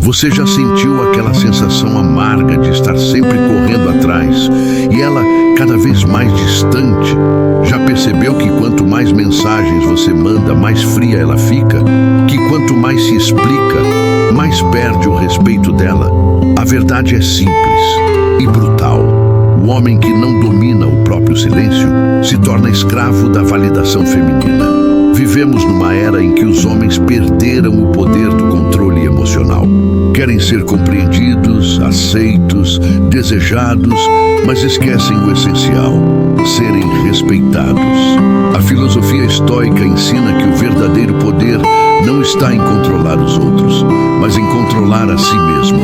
Você já sentiu aquela sensação amarga de estar sempre correndo atrás e ela cada vez mais distante? Já percebeu que quanto mais mensagens você manda, mais fria ela fica? Que quanto mais se explica, mais perde o respeito dela? A verdade é simples e brutal. O homem que não domina o próprio silêncio se torna escravo da validação feminina. Vivemos numa era em que os homens perderam o poder do controle emocional. Querem ser compreendidos, aceitos, desejados, mas esquecem o essencial: serem respeitados. A filosofia estoica ensina que o verdadeiro poder não está em controlar os outros, mas em controlar a si mesmo.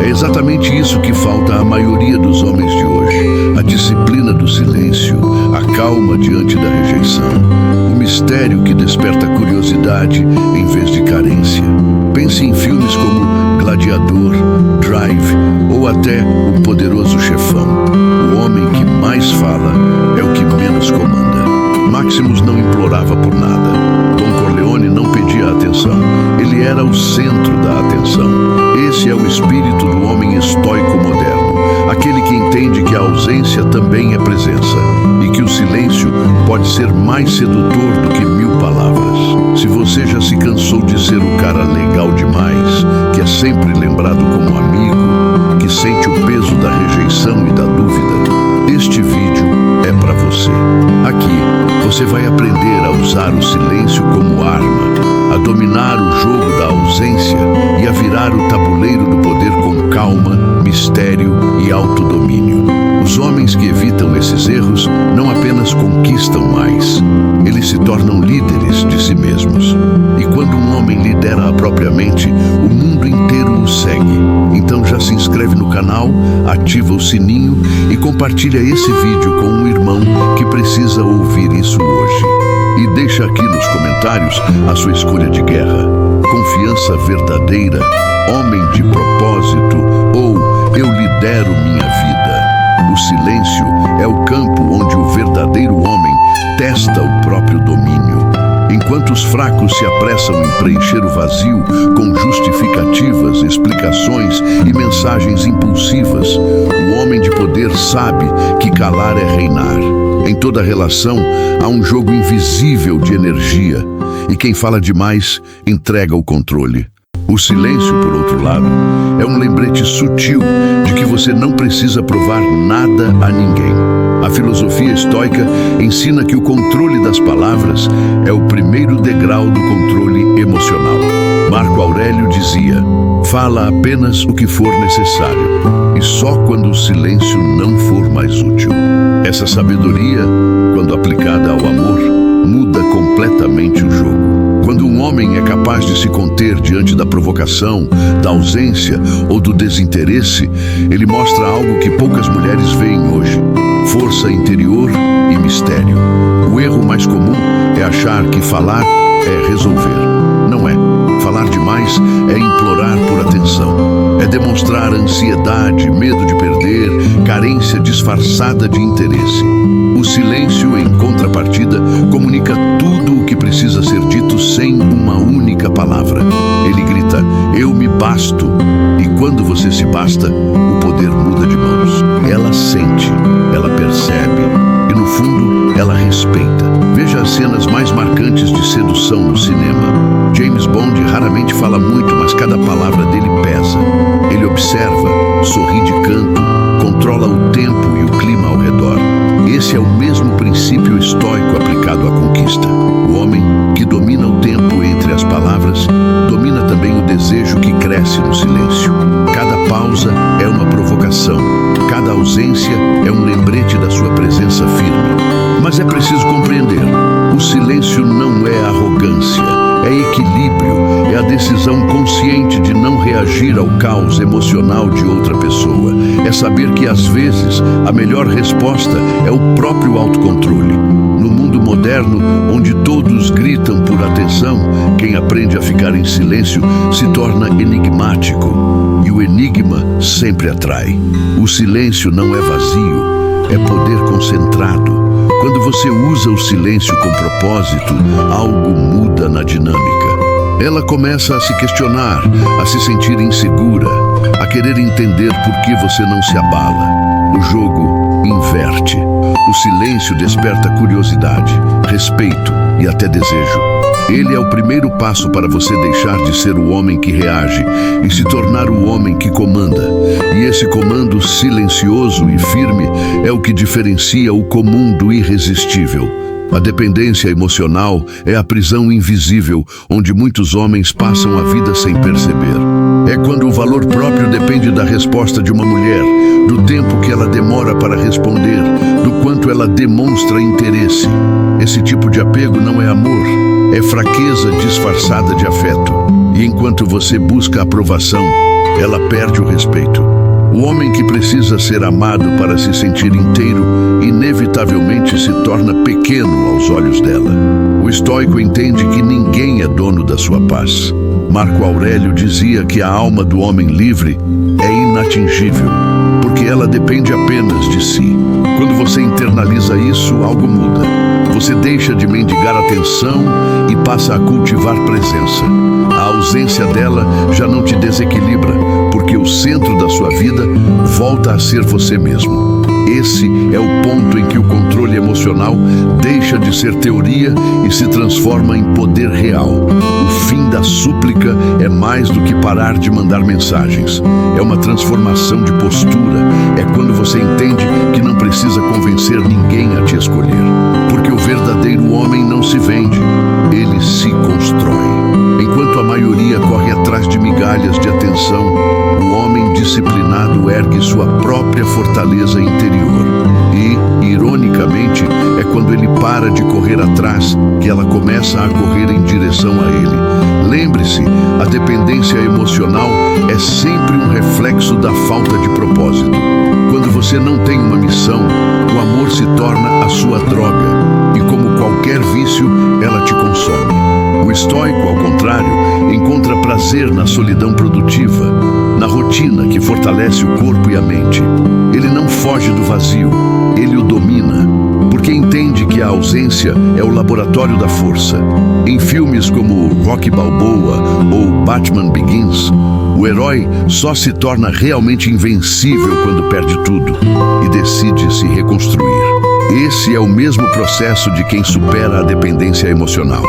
É exatamente isso que falta à maioria dos homens de hoje: a disciplina do silêncio, a calma diante da rejeição, o mistério que desperta curiosidade em vez de carência. Pense em filmes como Gladiador, Drive ou até O Poderoso Chefão. O homem que mais fala é o que menos comanda. Maximus não implorava por nada. Dom Corleone não pedia atenção. Ele era o centro da atenção. Esse é o espírito do homem estoico moderno. Aquele que entende que a ausência também é presença e que o silêncio pode ser mais sedutor do que 1000 palavras. Se você já se cansou de ser o cara legal demais, que é sempre lembrado como amigo, que sente o peso da rejeição e da dúvida, este vídeo é para você. Aqui você vai aprender a usar o silêncio como arma, a dominar o jogo da ausência e a virar o tabuleiro do poder com calma, mistério e autodomínio. Os homens que evitam esses erros não apenas conquistam mais, eles se tornam líderes de si mesmos. E quando um homem lidera a própria mente, o mundo inteiro o segue. Então já se inscreve no canal, ativa o sininho e compartilha esse vídeo com um irmão que precisa ouvir isso hoje. E deixa aqui nos comentários a sua escolha de guerra: confiança verdadeira, homem de propósito ou eu lidero minha vida. O silêncio é o campo onde o verdadeiro homem testa o próprio domínio. Enquanto os fracos se apressam em preencher o vazio com justificativas, explicações e mensagens impulsivas, o homem de poder sabe que calar é reinar. Em toda relação há um jogo invisível de energia, e quem fala demais entrega o controle. O silêncio, por outro lado, é um lembrete sutil de que você não precisa provar nada a ninguém. A filosofia estoica ensina que o controle das palavras é o primeiro degrau do controle emocional. Marco Aurélio dizia: fala apenas o que for necessário, e só quando o silêncio não for mais útil. Essa sabedoria, quando aplicada ao amor, muda completamente o jogo. Quando um homem é capaz de se conter diante da provocação, da ausência ou do desinteresse, ele mostra algo que poucas mulheres veem hoje: força interior e mistério. O erro mais comum é achar que falar é resolver. Não é. Falar demais é implorar por atenção. É demonstrar ansiedade, medo de perder, carência disfarçada de interesse. O silêncio, em contrapartida, comunica tudo o que precisa ser dito sem uma única palavra. Ele grita: eu me basto. E quando você se basta, o poder muda de mãos. Ela sente, ela percebe e, no fundo, ela respeita. Veja as cenas mais marcantes de sedução no cinema. James Bond raramente fala muito, mas cada palavra dele pesa. Ele observa, sorri de canto, controla o tempo e o clima ao redor. Esse é o mesmo princípio estoico aplicado à conquista. O homem que domina o tempo entre as palavras, domina também o desejo que cresce no silêncio. Cada pausa é uma provocação, cada ausência é um lembrete da sua presença firme. Mas é preciso compreender: o silêncio não é arrogância, é equilíbrio, é a decisão consciente de não reagir ao caos emocional de outra pessoa. É saber que, às vezes, a melhor resposta é o próprio autocontrole. No mundo moderno, onde todos gritam por atenção, quem aprende a ficar em silêncio se torna enigmático. E o enigma sempre atrai. O silêncio não é vazio, é poder concentrado. Quando você usa o silêncio com propósito, algo muda na dinâmica. Ela começa a se questionar, a se sentir insegura, a querer entender por que você não se abala. O jogo inverte. O silêncio desperta curiosidade, respeito e até desejo. Ele é o primeiro passo para você deixar de ser o homem que reage e se tornar o homem que comanda. E esse comando silencioso e firme é o que diferencia o comum do irresistível. A dependência emocional é a prisão invisível, onde muitos homens passam a vida sem perceber. É quando o valor próprio depende da resposta de uma mulher, do tempo que ela demora para responder, do quanto ela demonstra interesse. Esse tipo de apego não é amor, é fraqueza disfarçada de afeto. E enquanto você busca aprovação, ela perde o respeito. O homem que precisa ser amado para se sentir inteiro, inevitavelmente se torna pequeno aos olhos dela. O estoico entende que ninguém é dono da sua paz. Marco Aurélio dizia que a alma do homem livre é inatingível, porque ela depende apenas de si. Quando você internaliza isso, algo muda. Você deixa de mendigar atenção e passa a cultivar presença. A ausência dela já não te desequilibra, porque o centro da sua vida volta a ser você mesmo. Esse é o ponto em que o controle emocional deixa de ser teoria e se transforma em poder real. O fim da súplica é mais do que parar de mandar mensagens. É uma transformação de postura. É quando você entende que não precisa convencer ninguém a te escolher. Porque o verdadeiro homem não se vende, ele se constrói. Enquanto a maioria corre atrás de migalhas de atenção, o homem disciplinado ergue sua própria fortaleza interior. E, ironicamente, é quando ele para de correr atrás que ela começa a correr em direção a ele. Lembre-se, a dependência emocional é sempre um reflexo da falta de propósito. Quando você não tem uma missão, o amor se torna a sua droga. E como qualquer vício, ela te consome. O estoico, ao contrário, encontra prazer na solidão produtiva, na rotina que fortalece o corpo e a mente. Ele não foge do vazio, ele o domina, porque entende que a ausência é o laboratório da força. Em filmes como Rocky Balboa ou Batman Begins, o herói só se torna realmente invencível quando perde tudo e decide se reconstruir. Esse é o mesmo processo de quem supera a dependência emocional.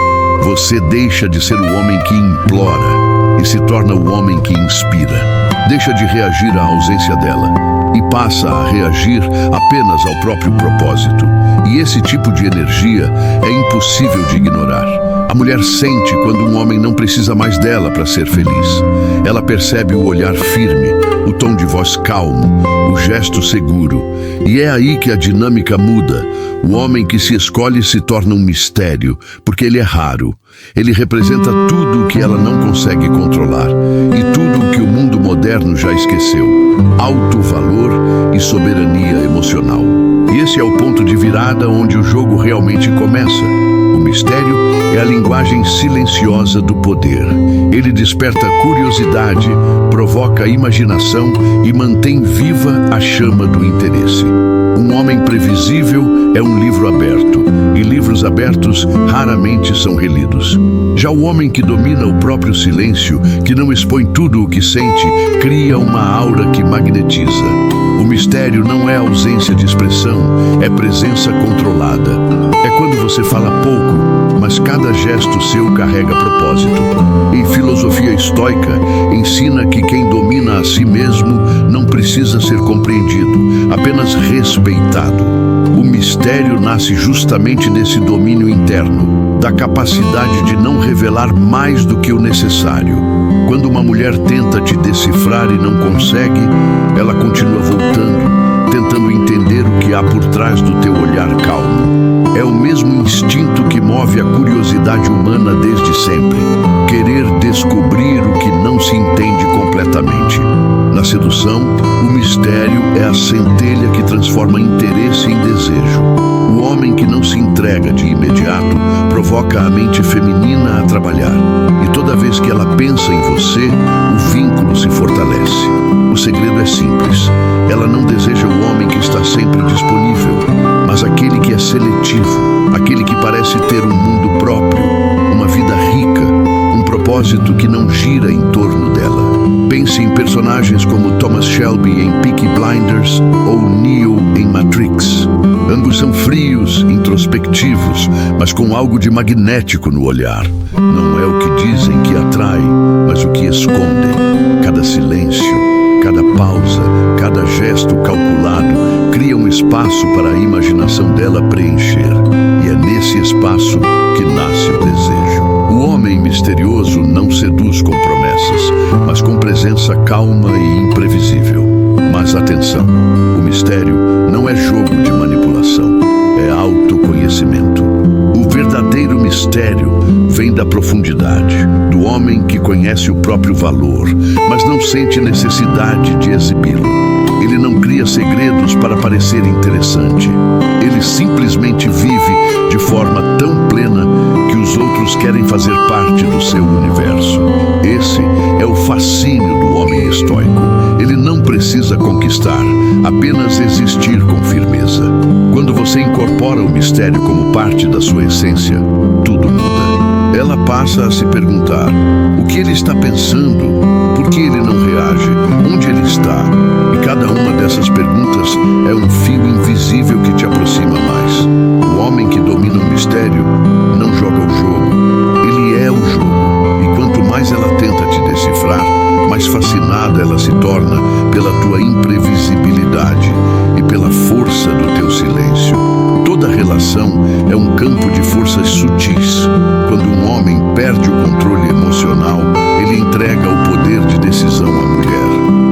Você deixa de ser o homem que implora e se torna o homem que inspira. Deixa de reagir à ausência dela e passa a reagir apenas ao próprio propósito. E esse tipo de energia é impossível de ignorar. A mulher sente quando um homem não precisa mais dela para ser feliz. Ela percebe o olhar firme, o tom de voz calmo, o gesto seguro. E é aí que a dinâmica muda. O homem que se escolhe se torna um mistério, porque ele é raro. Ele representa tudo o que ela não consegue controlar e tudo o que o mundo moderno já esqueceu: alto valor e soberania emocional. E esse é o ponto de virada onde o jogo realmente começa. O mistério é a linguagem silenciosa do poder. Ele desperta curiosidade, provoca imaginação e mantém viva a chama do interesse. Um homem previsível é um livro aberto, e livros abertos raramente são relidos. Já o homem que domina o próprio silêncio, que não expõe tudo o que sente, cria uma aura que magnetiza. O mistério não é ausência de expressão, é presença controlada. É quando você fala pouco, mas cada gesto seu carrega propósito. Em filosofia estoica, ensina que quem domina a si mesmo não precisa ser compreendido, apenas respeitado. O mistério nasce justamente desse domínio interno, da capacidade de não revelar mais do que o necessário. Quando uma mulher tenta te decifrar e não consegue, ela continua voltando, tentando entender o que há por trás do teu olhar calmo. É o mesmo instinto que move a curiosidade humana desde sempre, querer descobrir o que não se entende completamente. Na sedução, o mistério é a centelha que transforma interesse em desejo. O homem que não se entrega de imediato provoca a mente feminina a trabalhar. E toda vez que ela pensa em você, o vínculo se fortalece. O segredo é simples. Ela não deseja o homem que está sempre disponível, mas aquele que é seletivo, aquele que parece ter um mundo próprio, uma vida rica, um propósito propósito que não gira em torno dela. Pense em personagens como Thomas Shelby em Peaky Blinders ou Neo em Matrix. Ambos são frios, introspectivos, mas com algo de magnético no olhar. Não é o que dizem que atrai, mas o que escondem. Cada silêncio, cada pausa, cada gesto calculado cria um espaço para a imaginação dela preencher. E é nesse espaço que nasce o desejo. O homem misterioso não seduz com promessas, mas com presença calma e imprevisível. Mas atenção, o mistério não é jogo de manipulação, é autoconhecimento. O verdadeiro mistério vem da profundidade, do homem que conhece o próprio valor, mas não sente necessidade de exibi-lo. Ele não cria segredos para parecer interessante. Ele simplesmente vive de forma tão plena que os outros querem fazer parte do seu universo. Esse é o fascínio do homem estoico. Ele não precisa conquistar, apenas existir com firmeza. Quando você incorpora o mistério como parte da sua essência, tudo muda. Ela passa a se perguntar: o que ele está pensando? Por que ele não reage? Onde ele está? E cada uma dessas perguntas é um fio invisível que te aproxima mais. O homem que domina o mistério não joga o jogo, ele é o jogo. E quanto mais ela tenta te decifrar, mais fascinada ela se torna pela tua imprevisibilidade e pela força do teu silêncio. Toda relação é um campo de forças sutis. Quando um homem perde o controle emocional, ele entrega o poder de decisão à mulher.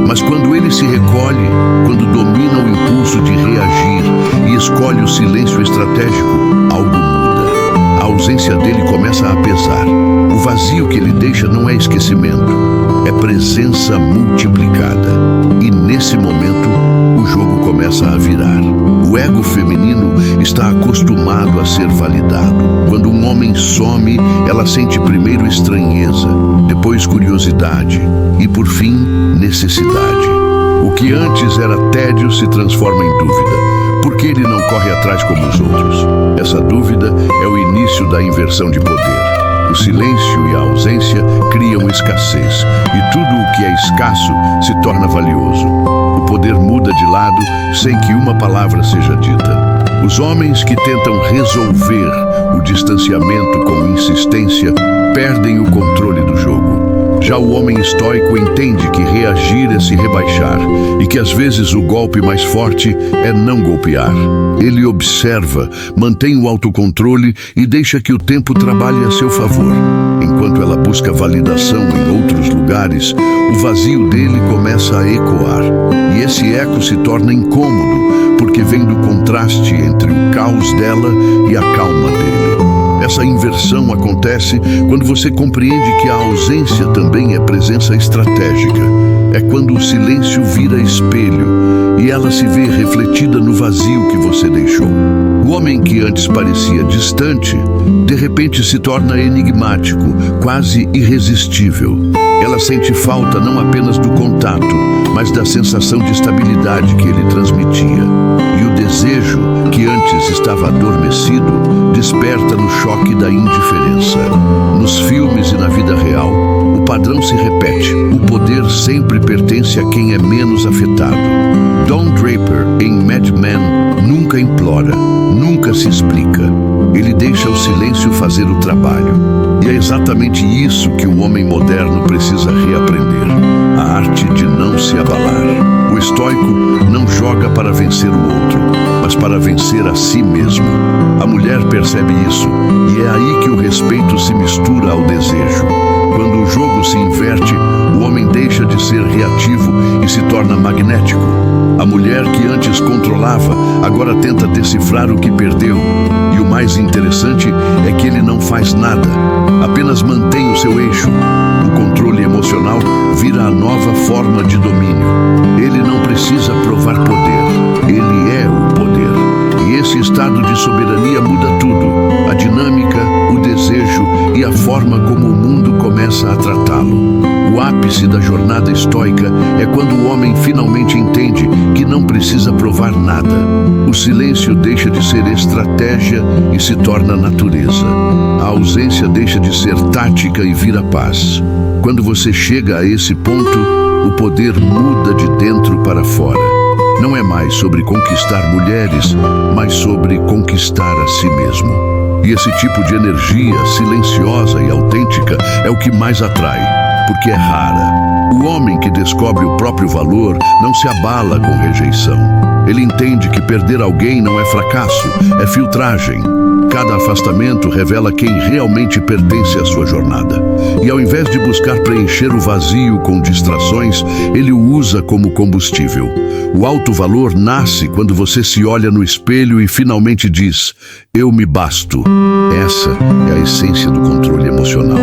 Mas quando ele se recolhe, quando domina o impulso de reagir e escolhe o silêncio estratégico, algo muda. A ausência dele começa a pesar. O vazio que ele deixa não é esquecimento, é presença multiplicada. E nesse momento, o jogo começa a virar. O ego feminino está acostumado a ser validado. Quando um homem some, ela sente primeiro estranheza, depois curiosidade e, por fim, necessidade. O que antes era tédio se transforma em dúvida. Por que ele não corre atrás como os outros? Essa dúvida é o início da inversão de poder. O silêncio e a ausência criam escassez, e tudo o que é escasso se torna valioso. O poder muda de lado sem que uma palavra seja dita. Os homens que tentam resolver o distanciamento com insistência perdem o controle do jogo. Já o homem estoico entende que reagir é se rebaixar e que às vezes o golpe mais forte é não golpear. Ele observa, mantém o autocontrole e deixa que o tempo trabalhe a seu favor. Enquanto ela busca validação em outros lugares, o vazio dele começa a ecoar. E esse eco se torna incômodo, porque vem do contraste entre o caos dela e a calma dele. Essa inversão acontece quando você compreende que a ausência também é presença estratégica. É quando o silêncio vira espelho e ela se vê refletida no vazio que você deixou. O homem que antes parecia distante, de repente se torna enigmático, quase irresistível. Ela sente falta não apenas do contato, mas da sensação de estabilidade que ele transmitia. E o desejo, que antes estava adormecido, desperta no choque da indiferença. Nos filmes e na vida real, o padrão se repete. O poder sempre pertence a quem é menos afetado. Don Draper, em Mad Men, nunca implora, nunca se explica. Ele deixa o silêncio fazer o trabalho. E é exatamente isso que o homem moderno precisa reaprender: a arte de não se abalar. O estoico não joga para vencer o outro, mas para vencer a si mesmo. A mulher percebe isso, e é aí que o respeito se mistura ao desejo. Quando o jogo se inverte, o homem deixa de ser reativo e se torna magnético. A mulher que antes controlava, agora tenta decifrar o que perdeu. E o mais interessante é que ele não faz nada, apenas mantém o seu eixo. O controle emocional vira a nova forma de domínio. Ele não precisa provar poder, ele é o poder. E esse estado de soberania muda tudo: a dinâmica, o desejo e a forma como o mundo começa a tratá-lo. O ápice da jornada estoica É quando o homem finalmente entende que não precisa provar nada. O silêncio deixa de ser estratégia e se torna natureza. A ausência deixa de ser tática e vira paz. Quando você chega a esse ponto, o poder muda de dentro para fora. Não é mais sobre conquistar mulheres, mas sobre conquistar a si mesmo. E esse tipo de energia silenciosa e autêntica é o que mais atrai, porque é rara. O homem que descobre o próprio valor não se abala com rejeição. Ele entende que perder alguém não é fracasso, é filtragem. Cada afastamento revela quem realmente pertence à sua jornada. E ao invés de buscar preencher o vazio com distrações, ele o usa como combustível. O alto valor nasce quando você se olha no espelho e finalmente diz: eu me basto. Essa é a essência do controle emocional.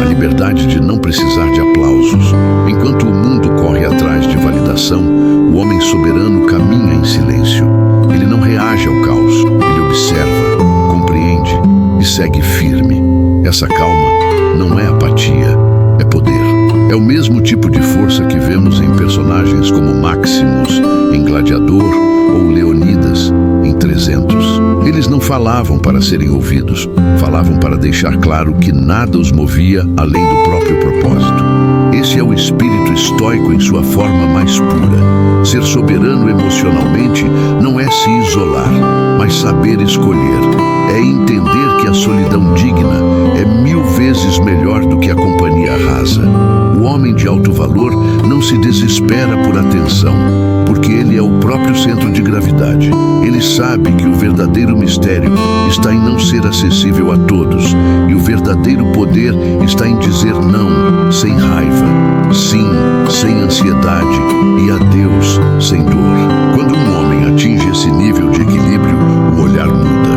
A liberdade de não precisar de aplausos. Enquanto o mundo corre atrás de validação, o homem soberano caminha em silêncio. Ele não reage ao caos, ele observa, compreende e segue firme. Essa calma não é apatia, é poder. É o mesmo tipo de força que vemos em personagens como Maximus, em Gladiador, ou Leonidas, em 300. Eles não falavam para serem ouvidos, falavam para deixar claro que nada os movia além do próprio propósito. Esse é o espírito estoico em sua forma mais pura. Ser soberano emocionalmente não é se isolar, mas saber escolher. É entender que a solidão digna é 1000 vezes melhor do que a companhia rasa. O homem de alto valor não se desespera por atenção, porque ele é o próprio centro de gravidade. Ele sabe que o verdadeiro mistério está em não ser acessível a todos, e o verdadeiro poder está em dizer não, sem raiva, sim, sem ansiedade, e adeus, sem dor. Quando um homem atinge esse nível de equilíbrio, o olhar muda.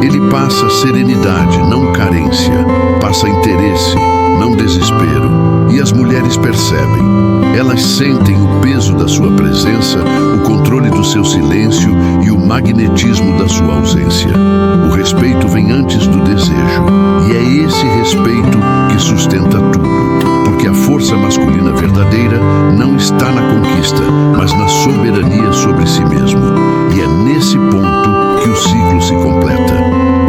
Ele passa serenidade, não carência, passa interesse, não desespero. E as mulheres percebem. Elas sentem o peso da sua presença, o controle do seu silêncio e o magnetismo da sua ausência. O respeito vem antes do desejo. E é esse respeito que sustenta tudo. Porque a força masculina verdadeira não está na conquista, mas na soberania sobre si mesmo. E é nesse ponto que o ciclo se completa.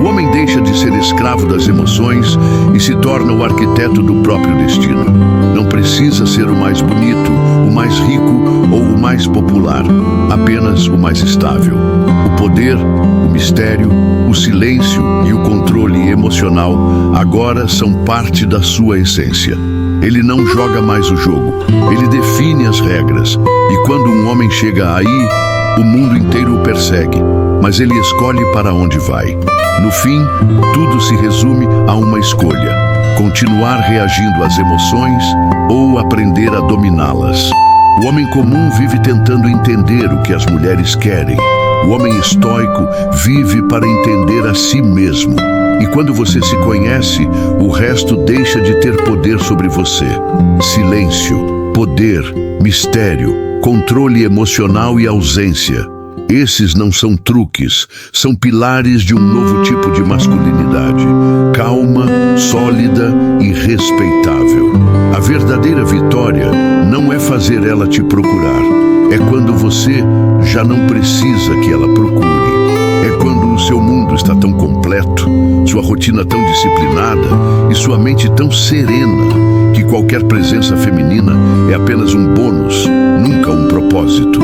O homem deixa de ser escravo das emoções e se torna o arquiteto do próprio destino. Não precisa ser o mais bonito, o mais rico ou o mais popular, apenas o mais estável. O poder, o mistério, o silêncio e o controle emocional agora são parte da sua essência. Ele não joga mais o jogo, ele define as regras. E quando um homem chega aí, o mundo inteiro o persegue, mas ele escolhe para onde vai. No fim, tudo se resume a uma escolha: continuar reagindo às emoções ou aprender a dominá-las. O homem comum vive tentando entender o que as mulheres querem. O homem estoico vive para entender a si mesmo. E quando você se conhece, o resto deixa de ter poder sobre você. Silêncio, poder, mistério, controle emocional e ausência. Esses não são truques, são pilares de um novo tipo de masculinidade. Calma, sólida e respeitável. A verdadeira vitória não é fazer ela te procurar. É quando você já não precisa que ela procure. É quando o seu mundo está tão completo, sua rotina tão disciplinada e sua mente tão serena, que qualquer presença feminina é apenas um bônus, nunca um propósito.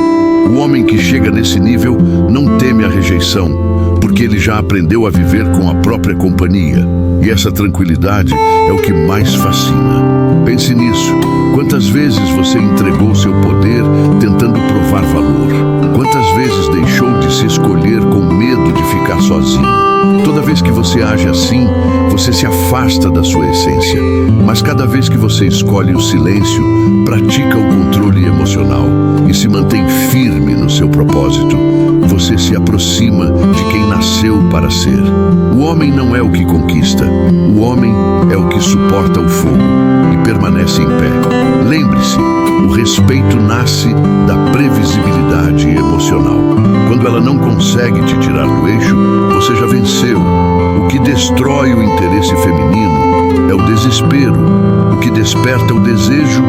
O homem que chega nesse nível não teme a rejeição, porque ele já aprendeu a viver com a própria companhia. E essa tranquilidade é o que mais fascina. Pense nisso. Quantas vezes você entregou seu poder tentando provar valor? Quantas vezes deixou de se escolher com medo de ficar sozinho? Toda vez que você age assim, você se afasta da sua essência. Mas cada vez que você escolhe o silêncio, pratica o controle emocional e se mantém firme no seu propósito, você se aproxima de quem nasceu para ser. O homem não é o que conquista, o homem é o que suporta o fogo e permanece em pé. Lembre-se, o respeito nasce da previsibilidade emocional. Quando ela não consegue te tirar do eixo, você já venceu. O que destrói o interesse feminino é o desespero. O que desperta o desejo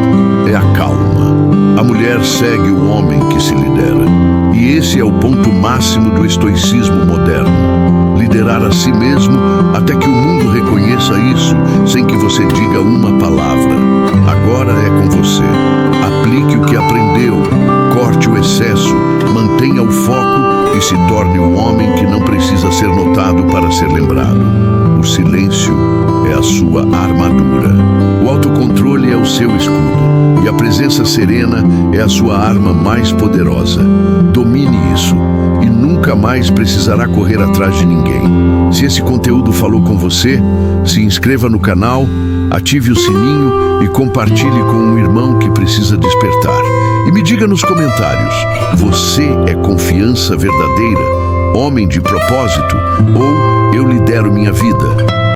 é a calma. A mulher segue o homem que se lidera. E esse é o ponto máximo do estoicismo moderno. Liderar a si mesmo até que o mundo reconheça isso, sem que você diga uma palavra. Agora é com você. Aplique o que aprendeu, corte o excesso, mantenha o foco e se torne um homem que não precisa ser notado para ser lembrado. O silêncio é a sua armadura. O autocontrole é o seu escudo. E a presença serena é a sua arma mais poderosa. Domine isso e nunca mais precisará correr atrás de ninguém. Se esse conteúdo falou com você, se inscreva no canal, ative o sininho e compartilhe com um irmão que precisa despertar. E me diga nos comentários, você é confiança verdadeira, homem de propósito, ou eu lidero minha vida?